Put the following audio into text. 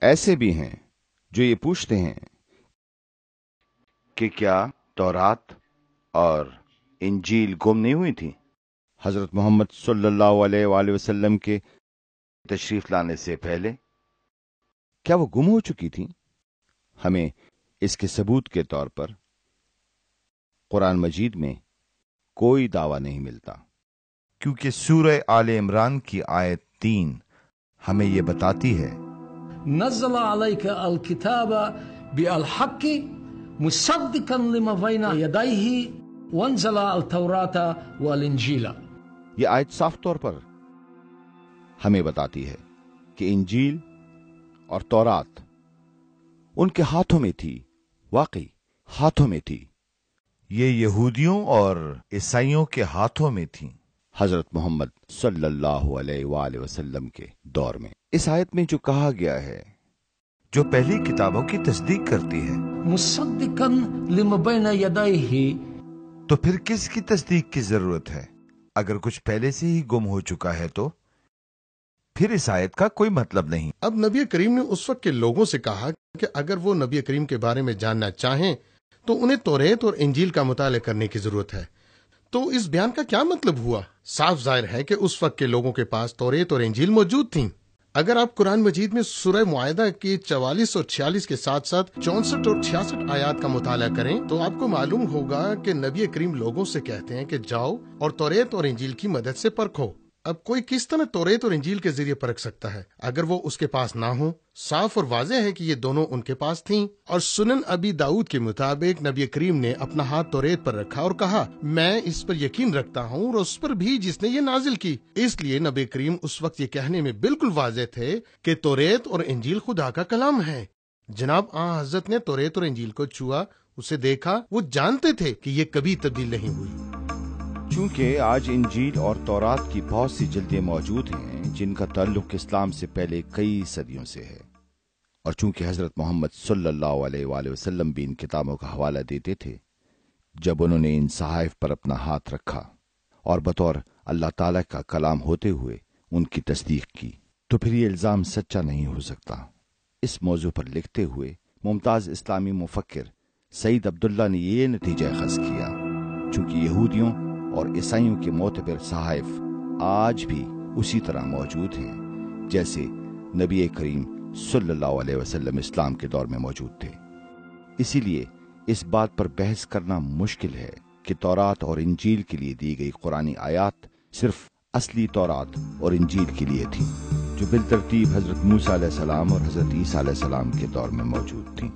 ایسے بھی ہیں جو یہ پوچھتے ہیں کہ کیا تورات اور انجیل گم نہیں ہوئی تھی حضرت محمد صلی اللہ علیہ وآلہ وسلم کے تشریف لانے سے پہلے؟ کیا وہ گم ہو چکی تھی؟ ہمیں اس کے ثبوت کے طور پر قرآن مجید میں کوئی دعویٰ نہیں ملتا، کیونکہ سورہ آل عمران کی آیت 3 ہمیں یہ بتاتی ہے نزل علیک الکتاب بالحق مصدقا لما بین یدیہ وانزل التوراۃ والانجیل۔ یہ آیت صاف طور پر ہمیں بتاتی ہے کہ انجیل اور تورات ان کے ہاتھوں میں تھی، واقعی ہاتھوں میں تھی۔ یہ یہودیوں اور عیسائیوں کے ہاتھوں میں تھیں حضرت محمد صلی اللہ علیہ وآلہ وسلم کے دور میں۔ اس آیت میں جو کہا گیا ہے، جو پہلی کتابوں کی تصدیق کرتی ہے، مصدقا لما بین یدیہ، تو پھر کس کی تصدیق کی ضرورت ہے؟ اگر کچھ پہلے سے ہی گم ہو چکا ہے تو پھر اس آیت کا کوئی مطلب نہیں۔ اب نبی کریم نے اس وقت کے لوگوں سے کہا کہ اگر وہ نبی کریم کے بارے میں جاننا چاہیں تو انہیں توریت اور انجیل کا مطالعہ کرنے کی ضرورت ہے۔ تو اس بیان کا کیا مطلب ہوا؟ صاف ظاہر ہے کہ اس وقت کے لوگوں کے پاس توریت اور انجیل موجود تھیں۔ اگر آپ قرآن مجید میں سورہ معاہدہ کی 44 اور 46 کے ساتھ ساتھ 64 اور 66 آیات کا مطالعہ کریں تو آپ کو معلوم ہوگا کہ نبی کریم لوگوں سے کہتے ہیں کہ جاؤ اور توریت اور انجیل کی مدد سے پرکھو۔ اب کوئی کس طرح توریت اور انجیل کے ذریعے پرکھ سکتا ہے اگر وہ اس کے پاس نہ ہو؟ صاف اور واضح ہے کہ یہ دونوں ان کے پاس تھیں۔ اور سنن ابی داؤد کے مطابق نبی کریم نے اپنا ہاتھ توریت پر رکھا اور کہا، میں اس پر یقین رکھتا ہوں اور اس پر بھی جس نے یہ نازل کی۔ اس لیے نبی کریم اس وقت یہ کہنے میں بالکل واضح تھے کہ توریت اور انجیل خدا کا کلام ہے۔ جناب آن حضرت نے توریت اور انجیل کو چھوا، اسے دیکھا، وہ جانتے تھے کہ یہ کبھی تبدیل نہیں ہوئی۔ چونکہ آج انجیل اور تورات کی بہت سی جلدیں موجود ہیں جن کا تعلق اسلام سے پہلے کئی صدیوں سے ہے، اور چونکہ حضرت محمد صلی اللہ علیہ وآلہ وسلم بھی ان کتابوں کا حوالہ دیتے تھے، جب انہوں نے ان صحائف پر اپنا ہاتھ رکھا اور بطور اللہ تعالیٰ کا کلام ہوتے ہوئے ان کی تصدیق کی، تو پھر یہ الزام سچا نہیں ہو سکتا۔ اس موضوع پر لکھتے ہوئے ممتاز اسلامی مفکر سعید عبداللہ نے یہ نتیجہ اخذ کیا، چونکہ یہودیوں اور عیسائیوں کے معتبر صحائف آج بھی اسی طرح موجود ہیں جیسے نبی کریم صلی اللہ علیہ وسلم اسلام کے دور میں موجود تھے۔ اسی لیے اس بات پر بحث کرنا مشکل ہے کہ تورات اور انجیل کے لیے دی گئی قرآنی آیات صرف اصلی تورات اور انجیل کے لیے تھیں، جو بالترتیب حضرت موسیٰ علیہ السلام اور حضرت عیسیٰ علیہ السلام کے دور میں موجود تھیں۔